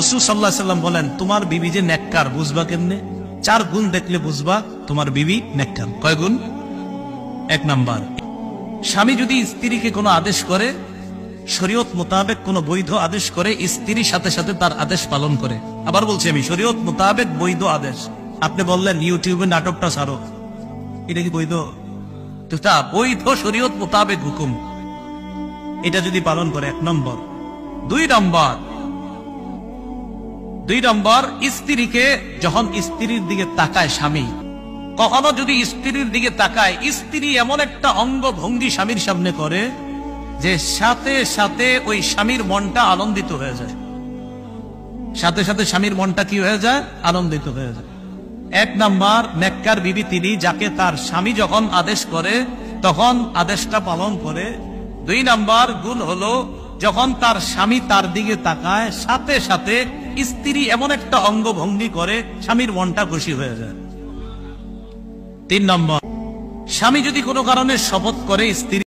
রাসূল সাল্লাল্লাহু আলাইহি ওয়াসাল্লাম বলেন, তোমার বিবি যে নেককার বুঝবা কেমনে? 4 গুণ দেখলে বুঝবা তোমার বিবি নেককার। কয় গুণ? 1 নাম্বার, স্বামী যদি স্ত্রীকে কোনো আদেশ করে, শরীয়ত মোতাবেক কোনো বৈধ আদেশ করে, স্ত্রীর সাথে সাথে তার আদেশ পালন করে। আবার বলছি আমি, শরীয়ত মোতাবেক বৈধ আদেশ। আপনি বললেন ইউটিউবে নাটকটা ছাড়ো, এটা কি বৈধ? বৈধ শরীয়ত মোতাবেক হুকুম, এটা যদি পালন করে 1 নম্বর। 2 নম্বর, স্ত্রীকে যখন স্ত্রীর দিকে তাকায় স্বামী, কখনো যদি স্ত্রীর দিকে তাকায়, স্ত্রী এমন একটা অঙ্গ ভঙ্গি স্বামীর সামনে করে যে সাথে সাথে ওই স্বামীর মনটা আনন্দিত হয়ে যায়। সাথে সাথে স্বামীর মনটা কি হয়ে যায়? আনন্দিত হয়ে যায়। 1 নাম্বার, নেককার বিবি তিনি যাকে তার স্বামী যখন আদেশ করে তখন আদেশটা পালন করে। 2 নাম্বার গুণ হলো, যখন তার স্বামী তার দিকে তাকায় সাথে সাথে স্ত্রী এমন একটা অঙ্গভঙ্গি করে স্বামীর মনটা খুশি হয়ে যায়। 3 নম্বর, স্বামী যদি কোনো কারণে শপথ করে স্ত্রী